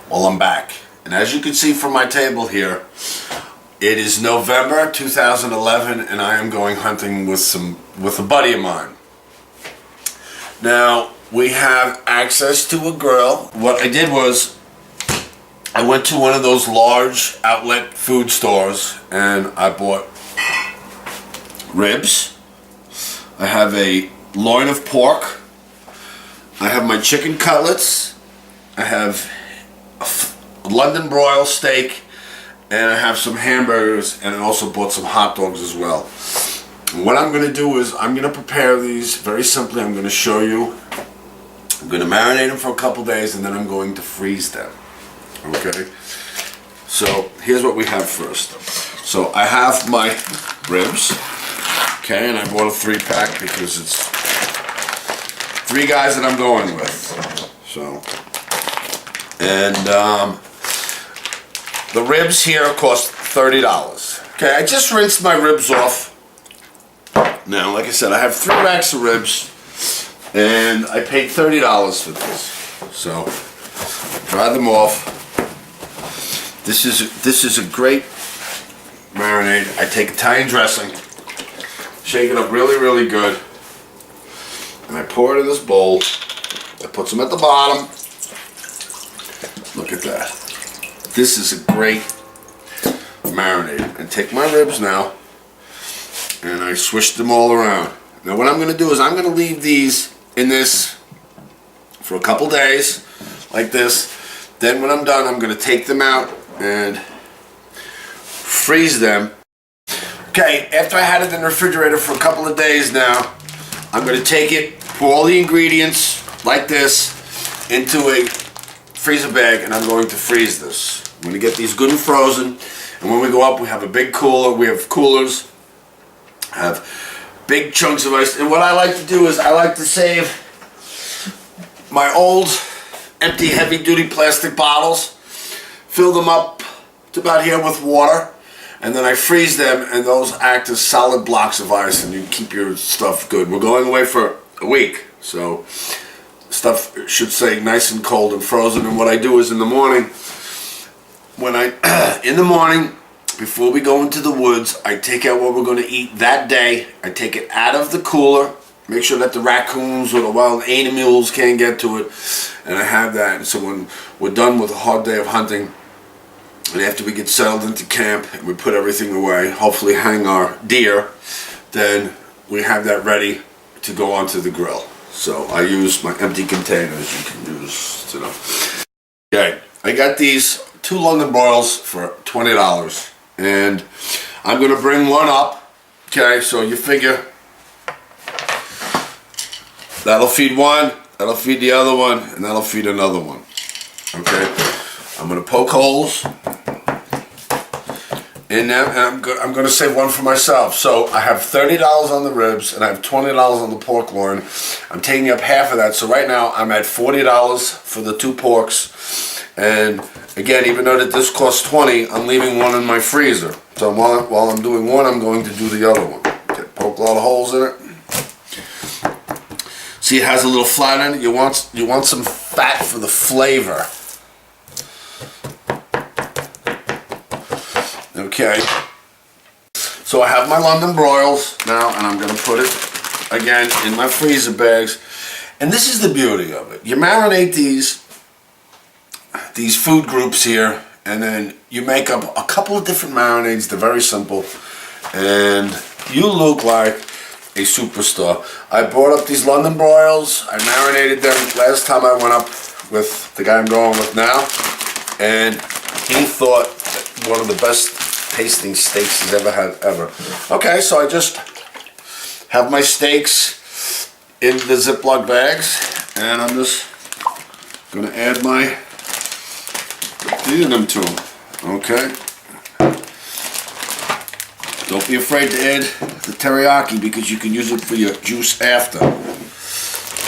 Well, I'm back. And as you can see from my table here, it is November 2011 and I am going hunting with a buddy of mine. Now, we have access to a grill. What I did was I went to one of those large outlet food stores and I bought ribs. I have a loin of pork. I have my chicken cutlets. I have a London broil steak, and I have some hamburgers, and I also bought some hot dogs as well. And what I'm going to do is I'm going to prepare these very simply. I'm going to show you. I'm going to marinate them for a couple days, and then I'm going to freeze them. Okay? So here's what we have first. So I have my ribs. Okay, and I bought a 3-pack because it's 3 guys that I'm going with. So, and the ribs here cost $30. Okay, I just rinsed my ribs off. Now, like I said, I have 3 racks of ribs, and I paid $30 for this. So, dry them off. This is a great marinade. I take Italian dressing, shake it up really, really good, and I pour it in this bowl. I put some at the bottom. Look at that. This is a great marinade. And take my ribs now, and I swish them all around. Now what I'm going to do is I'm going to leave these in this for a couple days, like this. Then when I'm done, I'm going to take them out and freeze them. Okay, after I had it in the refrigerator for a couple of days now, I'm going to take it, pour all the ingredients like this into a freezer bag, and I'm going to freeze this. I'm going to get these good and frozen, and when we go up we have a big cooler. We have coolers, have big chunks of ice, and what I like to do is I like to save my old empty heavy duty plastic bottles, fill them up to about here with water, and then I freeze them, and those act as solid blocks of ice, and you keep your stuff good. We're going away for a week, so stuff should stay nice and cold and frozen. And what I do is in the morning, before we go into the woods, I take out what we're going to eat that day. I take it out of the cooler, make sure that the raccoons or the wild animals can't get to it, and I have that. And so when we're done with a hard day of hunting, and after we get settled into camp and we put everything away, hopefully hang our deer, then we have that ready to go onto the grill. So I use my empty containers. You can use, you know. Okay, I got these 2 London broils for $20, and I'm gonna bring one up. Okay, so you figure that'll feed one, that'll feed the other one, and that'll feed another one. Okay, I'm gonna poke holes in them, and I'm going to save one for myself. So I have $30 on the ribs, and I have $20 on the pork loin. I'm taking up half of that, so right now I'm at $40 for the 2 porks. And again, even though that this costs $20, I'm leaving one in my freezer. So while I'm doing one, I'm going to do the other one. Okay, poke a lot of holes in it. See, it has a little flat in it. You want some fat for the flavor. Okay, so I have my London broils now, and I'm going to put it again in my freezer bags. And this is the beauty of it. You marinate these food groups here, and then you make up a couple of different marinades. They're very simple, and you look like a superstar. I brought up these London broils. I marinated them last time I went up with the guy I'm going with now, and he thought that one of the best tasting steaks he's ever had ever. Okay, so I just have my steaks in the Ziploc bags, and I'm just gonna add my them to them. Okay, don't be afraid to add the teriyaki because you can use it for your juice after.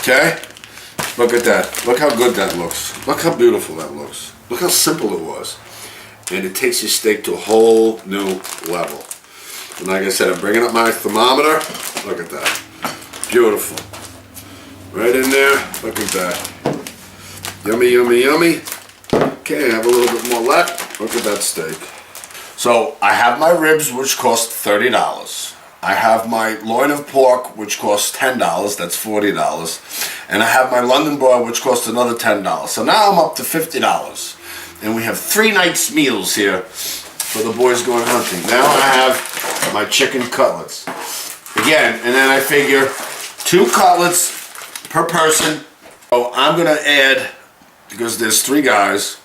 Okay, look at that. Look how good that looks. Look how beautiful that looks. Look how simple it was. And it takes your steak to a whole new level. And like I said, I'm bringing up my thermometer. Look at that. Beautiful. Right in there. Look at that. Yummy, yummy, yummy. Okay, I have a little bit more left. Look at that steak. So I have my ribs, which cost $30. I have my loin of pork, which costs $10. That's $40. And I have my London broil, which costs another $10. So now I'm up to $50. And we have 3 nights meals here for the boys going hunting. Now I have my chicken cutlets. Again, and then I figure 2 cutlets per person. So I'm going to add, because there's 3 guys,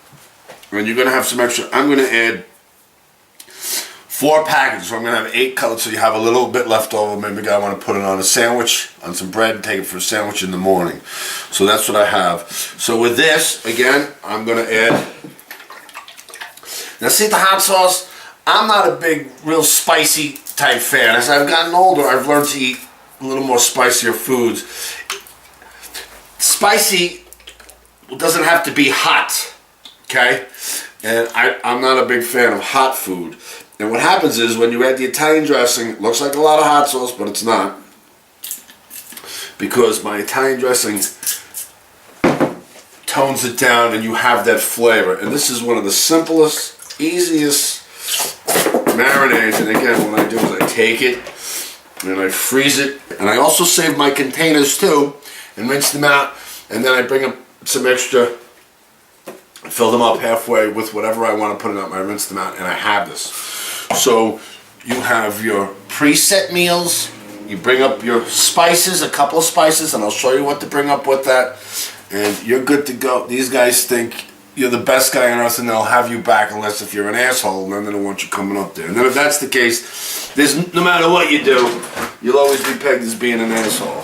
and you're going to have some extra, I'm going to add 4 packages. So I'm going to have 8 cutlets, so you have a little bit left over. Maybe I want to put it on a sandwich, on some bread, and take it for a sandwich in the morning. So that's what I have. So with this, again, I'm going to add, now see the hot sauce? I'm not a big, real spicy type fan. As I've gotten older, I've learned to eat a little more spicier foods. Spicy doesn't have to be hot, okay? And I'm not a big fan of hot food. And what happens is when you add the Italian dressing, it looks like a lot of hot sauce, but it's not. Because my Italian dressing tones it down and you have that flavor. And this is one of the simplest, easiest marinades. And again, what I do is I take it and I freeze it. And I also save my containers too and rinse them out. And then I bring up some extra, fill them up halfway with whatever I want to put in them. I rinse them out and I have this. So you have your preset meals, you bring up your spices, a couple of spices, and I'll show you what to bring up with that, and you're good to go. These guys think you're the best guy on earth and they'll have you back unless if you're an asshole, and then they don't want you coming up there. And then if that's the case, there's, no matter what you do, you'll always be pegged as being an asshole.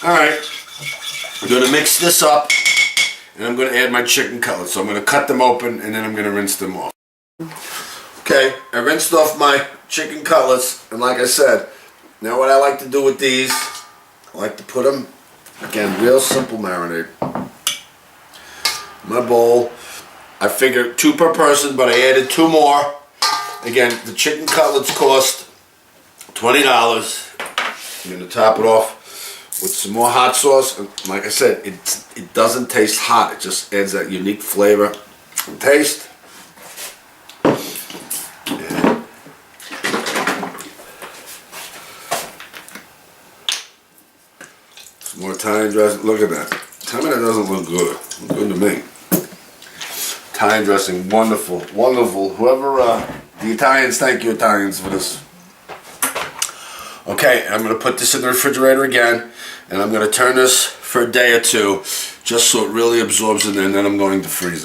Alright, I'm going to mix this up, and I'm going to add my chicken cutlets. So I'm going to cut them open, and then I'm going to rinse them off. Okay, I rinsed off my chicken cutlets, and like I said, now what I like to do with these, I like to put them, again, real simple marinade. My bowl, I figured 2 per person, but I added 2 more. Again, the chicken cutlets cost $20. I'm going to top it off with some more hot sauce, and like I said, it doesn't taste hot, it just adds that unique flavor and taste. More Italian dressing. Look at that. Tell me that doesn't look good. Looks good to me. Italian dressing, wonderful, wonderful. Whoever, the Italians, thank you Italians for this. Okay, I'm going to put this in the refrigerator again, and I'm going to turn this for a day or 2, just so it really absorbs in there, and then I'm going to freeze it.